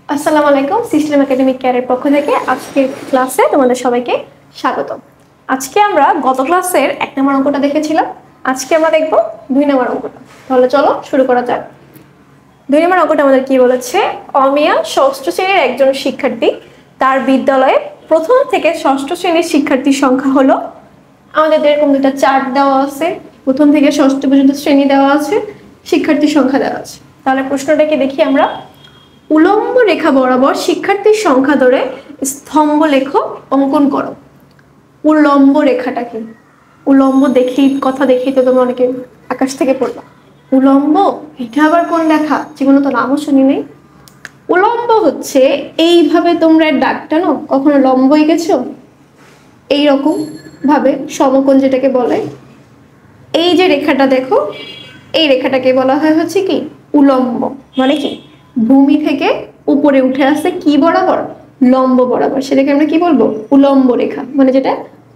আসসালামু আলাইকুম system academic কেয়ারের পক্ষ থেকে আজকের ক্লাসে তোমাদের সবাইকে স্বাগত। আজকে আমরা গত ক্লাসের 1 নম্বর অঙ্কটা দেখেছিলাম, আজকে আমরা দেখব 2 নম্বর অঙ্কটা। তাহলে চলো শুরু করা যাক। 2 নম্বর অঙ্কটা আমাদের কি বলেছে, অমিয়া ষষ্ঠ শ্রেণীর একজন শিক্ষার্থী, তার বিদ্যালয়ে প্রথম থেকে ষষ্ঠ শ্রেণীর শিক্ষার্থীর সংখ্যা হলো, আমাদের এরকম দুটো চার্ট দেওয়া আছে, প্রথম থেকে ষষ্ঠ পর্যন্ত শ্রেণী দেওয়া আছে, শিক্ষার্থীর সংখ্যা দেওয়া আছে। তাহলে প্রশ্নটাকে দেখি আমরা। উলম্ব রেখা বরাবর শিক্ষার্থীর সংখ্যা ধরে স্তম্ভ লেখ অঙ্কন করো। উলম্ব রেখাটা কি? উলম্ব দেখি কথা দেখি তো তোমরা অনেকে আকাশ থেকে পড়লো, উলম্ব এটা আবার কোন রেখা, যেগুলো তো নামও শুনি নেই। উলম্ব হচ্ছে এইভাবে তোমরা ডাক টানো, কখনো লম্বই গেছো এইরকম ভাবে, সমকোণ যেটাকে বলে। এই যে রেখাটা দেখো, এই রেখাটাকে বলা হয় হচ্ছে কি উলম্ব। মানে কি ভূমি থেকে উপরে উঠে আসছে কি বরাবর, লম্ব বরাবর, সেটাকে আমরা কি বলবো উলম্ব রেখা। মানে যেটা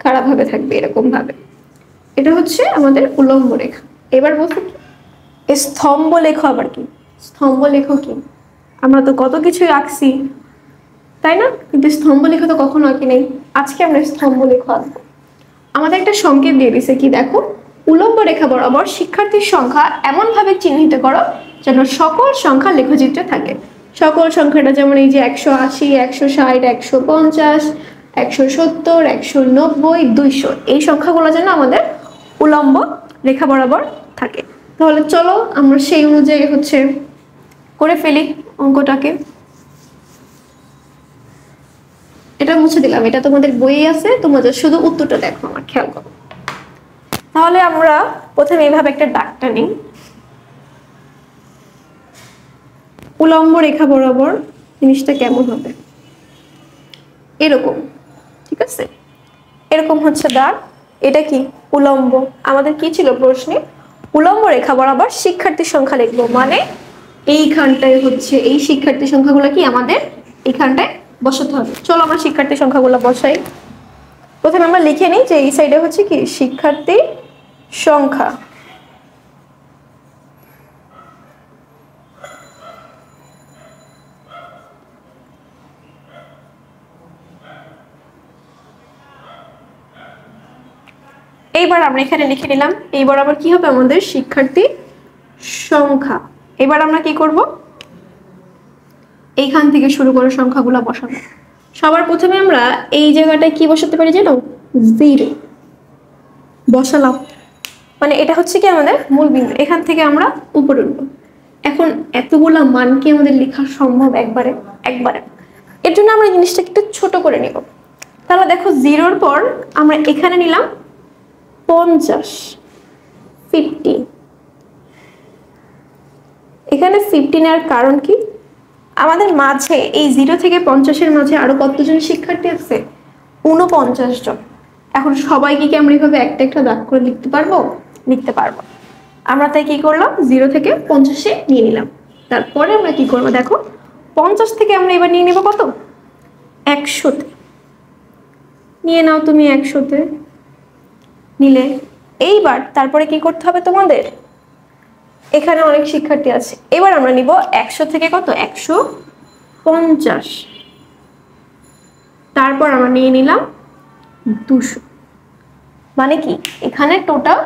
খারাপ ভাবে থাকবে এরকম ভাবে, এটা হচ্ছে আমাদের উলম্ব রেখা। এবার বলছি স্তম্ভ লেখ। আবার কি স্তম্ভ লেখ কি? আমরা তো কত কিছুই আঁকছি তাই না, কিন্তু স্তম্ভ লেখ তো কখনো আঁকি নেই। আজকে আমরা স্তম্ভ লেখ আঁকবো। আমাদের একটা সংকেত দিয়ে দিছে কি দেখো, উলম্ব রেখা বরাবর শিক্ষার্থীর সংখ্যা এমন ভাবে চিহ্নিত করো যেন সকল সংখ্যা লেখচিত্রে থাকে। সকল সংখ্যাটা যেমন এই যে 180, 160, 150, 170, 190, 200, এই সংখ্যাগুলো যেন আমাদের উলম্ব রেখা বরাবর থাকে। তাহলে চলো আমরা সেই অনুযায়ী হচ্ছে করে ফেলি অঙ্কটাকে। এটা মুছে দিলাম, এটা তোমাদের বইয়ে আছে, তোমাদের শুধু উত্তরটা দেখো, আমার খেয়াল করো। তাহলে আমরা প্রথমে এইভাবে একটা দাগটা নিই, উলম্ব রেখা বরাবর জিনিসটা কেমন হবে এরকম, ঠিক আছে, এরকম হচ্ছে দাগ। এটা কি উলম্ব, আমাদের কি ছিল প্রশ্নে, উলম্ব রেখা বরাবর শিক্ষার্থীর সংখ্যা লিখবো, মানে এইখানটায় হচ্ছে এই শিক্ষার্থী সংখ্যাগুলো কি আমাদের এইখানটায় বসাতে হবে। চলো আমরা শিক্ষার্থী সংখ্যাগুলো বসাই। প্রথমে আমরা লিখে নিই যে এই সাইডে হচ্ছে কি শিক্ষার্থী সংখ্যা, এইবার আমরা এখানে লিখে নিলাম, এইবার আবার কি হবে আমাদের শিক্ষার্থী সংখ্যা। এবার আমরা কি করব, এইখান থেকে শুরু করে সংখ্যাগুলো বসাবো। সবার প্রথমে আমরা এই জায়গাটায় কি বসাতে পারি জানো, 0 বসালাম, মানে এটা হচ্ছে কি আমাদের মূল বিন্দু, এখান থেকে আমরা উপরে উঠবো। এখন এতগুলা মান কি আমাদের লেখা সম্ভব একবারে? এর জন্য আমরা জিনিসটাকে একটু ছোট করে নিব। তাহলে দেখো 0-র পর আমরা এখানে নিলাম 50, 50। এখানে 50 নেওয়ার কারণ কি, আমাদের মাঝে এই 0 থেকে 50-এর মাঝে আরো কতজন শিক্ষার্থী আছে, 49 জন। এখন সবাইকে কি আমরা এইভাবে একটা একটা দাগ করে লিখতে পারবো? লিখতে পারবো। আমরা তাই কি করলাম, 0 থেকে 50-এ নিয়ে নিলাম। তারপরে আমরা কি করবো দেখো, 50 থেকে আমরা এবার নিয়ে নেব কত, 100-তে নিয়ে নাও তুমি, 100-তে নিলে এইবার তারপরে কি করতে হবে তোমাদের, এখানে অনেক শিক্ষার্থী আছে, এবার আমরা নিব 100 থেকে কত, 150, তারপর আমরা নিয়ে নিলাম 200। মানে কি এখানে টোটাল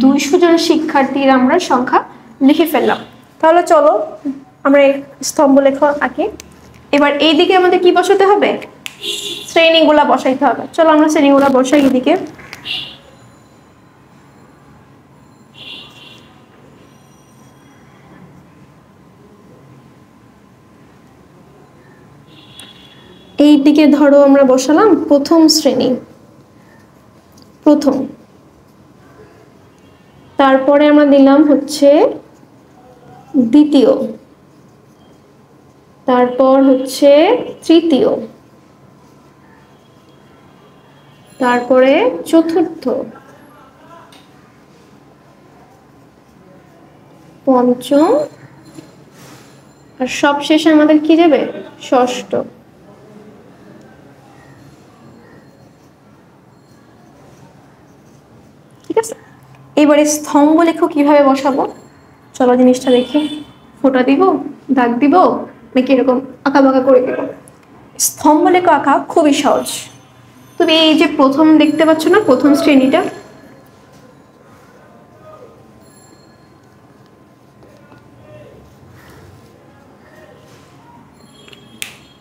200 জন শিক্ষার্থীর আমরা সংখ্যা লিখে ফেললাম। তাহলে চলো আমরা স্তম্ভ লেখ আঁকি। এবার এইদিকে আমাদের কি বসাতে হবে, শ্রেণীগুলা বসাইতে হবে। চলো আমরা শ্রেণীগুলা বসাই এদিকে। এই দিকে ধরো আমরা বসালাম প্রথম শ্রেণী, প্রথম, তারপরে আমরা দিলাম হচ্ছে দ্বিতীয়, তারপর হচ্ছে তৃতীয়, তারপরে চতুর্থ, পঞ্চম, আর সবশেষে আমাদের কি যাবে, ষষ্ঠ। ঠিক আছে, এবারে স্তম্ভ লেখ কিভাবে বসাবো, চলো জিনিসটা দেখি। ফোঁটা দিব, দাগ দিব, নাকি এরকম আঁকা বাঁকা করে দেবো? স্তম্ভলেখ আঁকা খুবই সহজ। তুমি এই যে প্রথম দেখতে পাচ্ছ না, প্রথম শ্রেণীটা,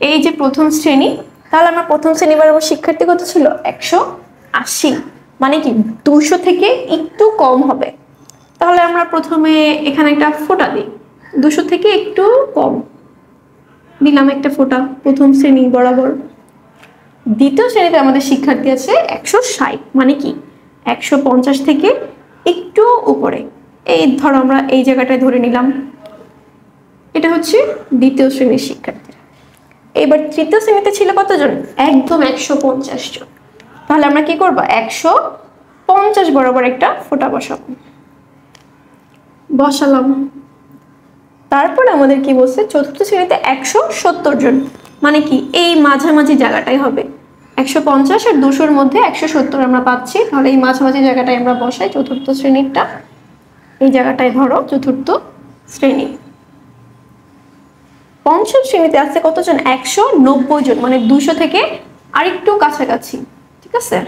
এই যে প্রথম শ্রেণী, তাহলে আমার প্রথম শ্রেণীবার আমার শিক্ষার্থী কত ছিল? 180, মানে কি 200 থেকে একটু কম হবে। তাহলে আমরা প্রথমে এখানে একটা ফোঁটা দিই, 200 থেকে একটু কম দিলাম একটা ফোঁটা প্রথম শ্রেণী বরাবর। দ্বিতীয় শ্রেণীতে আমাদের শিক্ষার্থী আছে 160, মানে কি 150 থেকে একটু উপরে। এই ধরো আমরা এই জায়গাটায় ধরে নিলাম, এটা হচ্ছে দ্বিতীয় শ্রেণীর শিক্ষার্থী। এবার তৃতীয় শ্রেণীতে ছিল কতজন? একদম 150 জন। তাহলে আমরা কি করবো? 150 বরাবর একটা ফোঁটা বসালাম। তারপর আমাদের কি বলছে? চতুর্থ শ্রেণীতে 170 জন, মানে কি এই মাঝামাঝি জায়গাটাই হবে। 150 আর 200-র মধ্যে 170 আমরা পাচ্ছি, তাহলে এই মাঝামাঝি জায়গাটায় আমরা বসাই চতুর্থ শ্রেণীরটা। এই জায়গাটায় ধরো চতুর্থ শ্রেণী। পঞ্চম শ্রেণীতে আছে কতজন? 190 জন, মানে 200 থেকে আরেকটু কাছাকাছি। ঠিক আছে,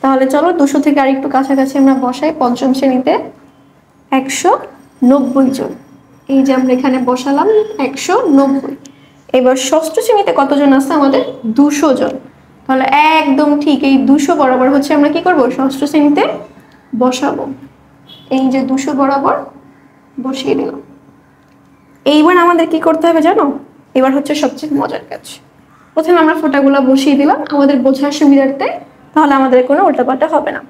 তাহলে চলো 200 থেকে আরেকটু কাছাকাছি আমরা বসাই পঞ্চম শ্রেণীতে 190 জন। এই যে আমরা এখানে বসালাম 190। এবার ষষ্ঠ শ্রেণীতে কতজন আছে আমাদের? 200 জন। তাহলে একদম ঠিক এই 200 বরাবর হচ্ছে আমরা কি করব? ষষ্ঠ শ্রেণীতে বসাবো। এই যে 200 বরাবর বসিয়ে দিলাম। এইবার আমাদের কি করতে হবে জানো? এবার হচ্ছে সবচেয়ে মজার কাজ। প্রথমে আমরা ফোঁটাগুলো বসিয়ে দিলাম আমাদের বোঝার সুবিধার্থে, তাহলে আমাদের কোনো উল্টাপাল্টা হবে না।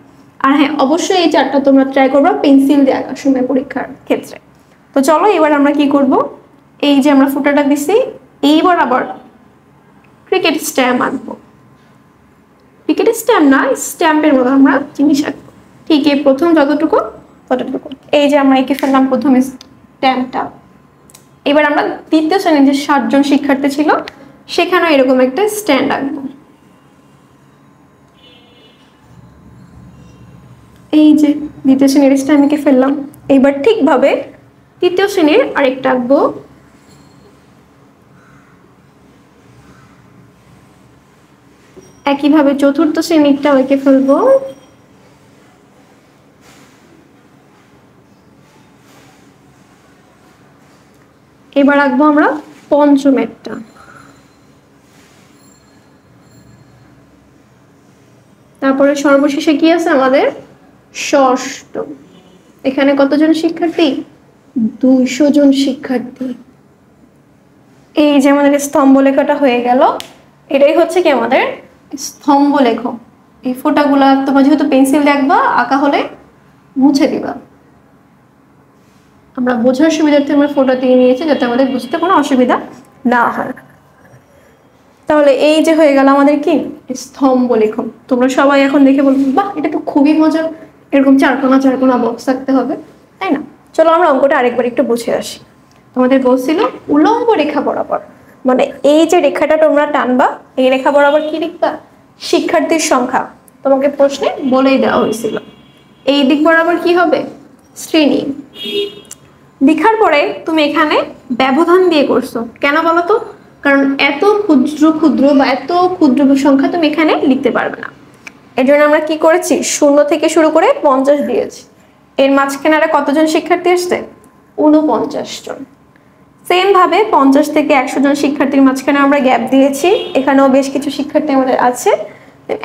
আর হ্যাঁ, অবশ্যই এই চারটা তোমরা ট্রাই করবা পেন্সিল দিয়ে আঁকার সময় পরীক্ষার ক্ষেত্রে। তো চলো এবার আমরা কি করব? এই যে আমরা ফোঁটাটা দিছি, এইবার আবার ক্রিকেট স্ট্যাম্প আঁকবো। ক্রিকেট স্ট্যাম্প না, স্ট্যাম্পের মতো আমরা জিনিস আঁকবো। ঠিক এই প্রথম যতটুকু ততটুকু। এই যে আমরা এঁকে ফেললাম প্রথম স্ট্যাম্পটা। এবার আমরা দ্বিতীয় শ্রেণীর যে 60 জন শিক্ষার্থী ছিল সেখানেও এরকম একটা স্ট্যান্ড আঁকবো। এই যে দ্বিতীয় শ্রেণীর স্ট্যাম্প এঁকে ফেললাম। এইবার ঠিকভাবে তৃতীয় শ্রেণীর আরেকটা আঁকবো। একইভাবে চতুর্থ শ্রেণীরটাও এঁকে ফেলবো। এবার আঁকবো আমরা পঞ্চমেরটা। তারপরে সর্বশেষে কি আছে আমাদের? ষষ্ঠ। এখানে কতজন শিক্ষার্থী? 200 জন শিক্ষার্থী। এই যে আমাদের স্তম্ভলেখাটা হয়ে গেল। এটাই হচ্ছে কি আমাদের স্তম্ভলেখ। এই ফোঁটাগুলা তোমরা যেহেতু পেন্সিল দেখবা, আঁকা হলে মুছে দিবা। আমরা বোঝার সুবিধার্থে আমরা ফোঁটা দিয়ে নিয়েছি যাতে আমাদের বুঝতে কোনো অসুবিধা না হয়। তাহলে এই যে হয়ে গেল আমাদের কি স্তম্ভলেখ। তোমরা সবাই এখন দেখে বলবে বাহ, এটা তো খুবই মজার, এরকম চারকোনা চারকোনা বক্স থাকতে হবে, তাই না? চলো আমরা অঙ্কটা আরেকবার একটু বুঝে আসি। তোমাদের বলছিল উলম্ব রেখা বরাবর, মানে এই যে রেখাটা তোমরা টানবা, এই রেখা বরাবর কি লিখবা? শিক্ষার্থীর সংখ্যা। তোমাকে প্রশ্নে বলেই দেওয়া হয়েছিল। এই দিক বরাবর কি হবে? শ্রেণী। লেখার পরে তুমি এখানে ব্যবধান দিয়ে করছো কেন বলো তো? কারণ এত ক্ষুদ্র ক্ষুদ্র বা এত ক্ষুদ্র সংখ্যা তুমি এখানে লিখতে পারবে না। এর জন্য আমরা কি করেছি? 0 থেকে শুরু করে 50 দিয়েছি। এর মাঝখানে আর কতজন শিক্ষার্থী আসছে? 49 জন। সেম ভাবে 50 থেকে 100 জন শিক্ষার্থীর মাঝখানে আমরা গ্যাপ দিয়েছি। এখানেও বেশ কিছু শিক্ষার্থী আমাদের আছে।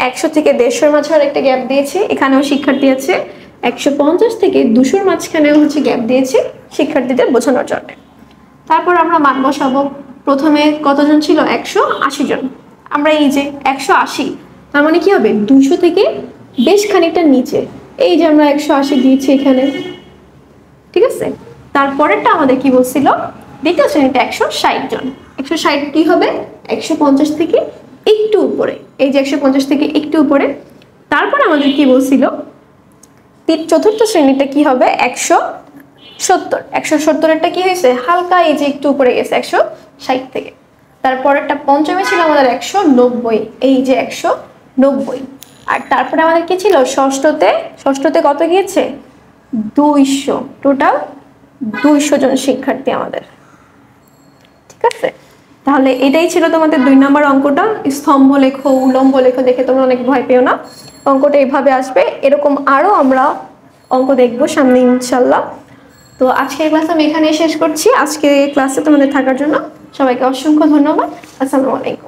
100 থেকে 150-র মাঝে আর একটা গ্যাপ দিয়েছি, এখানেও শিক্ষার্থী আছে। 150 থেকে 200-র মাঝখানেও হচ্ছে গ্যাপ দিয়েছি শিক্ষার্থীদের বোঝানোর জন্য। তারপর আমরা মান বসাবো। প্রথমে কতজন ছিল? 180 জন। আমরা এই যে 180, তার মানে কি হবে? 200 থেকে বেশ খানিকটা নিচে। এই যে আমরা 180 দিয়েছি এখানে, ঠিক আছে? তারপরেরটা আমাদের কি বলছিল? দ্বিতীয় শ্রেণীতে 160 জন। 160 কি হবে? 150 থেকে একটু উপরে। এই যে 150 থেকে একটু উপরে। তারপর আমাদের কি বলছিল? চতুর্থ শ্রেণীতে কি হবে? 170। 170-এরটা কি হয়েছে? হালকা এই যে একটু উপরে গেছে 160 থেকে। তারপরেরটা পঞ্চমে ছিল আমাদের 190, এই যে 190। আর তারপরে আমাদের কি ছিল? ষষ্ঠতে কত গিয়েছে? 200। টোটাল 200 জন শিক্ষার্থী আমাদের। ঠিক আছে, তাহলে এটাই ছিল তোমাদের 2 নম্বর অঙ্কটা। স্তম্ভ লেখো, উলম্ব লেখো দেখে তোমরা অনেক ভয় পেও না, অঙ্কটা এইভাবে আসবে। এরকম আরো আমরা অঙ্ক দেখবো সামনে ইনশাল্লাহ। তো আজকের ক্লাস আমি এখানে শেষ করছি। আজকে ক্লাসে তোমাদের থাকার জন্য সবাইকে অসংখ্য ধন্যবাদ। আসসালামু আলাইকুম।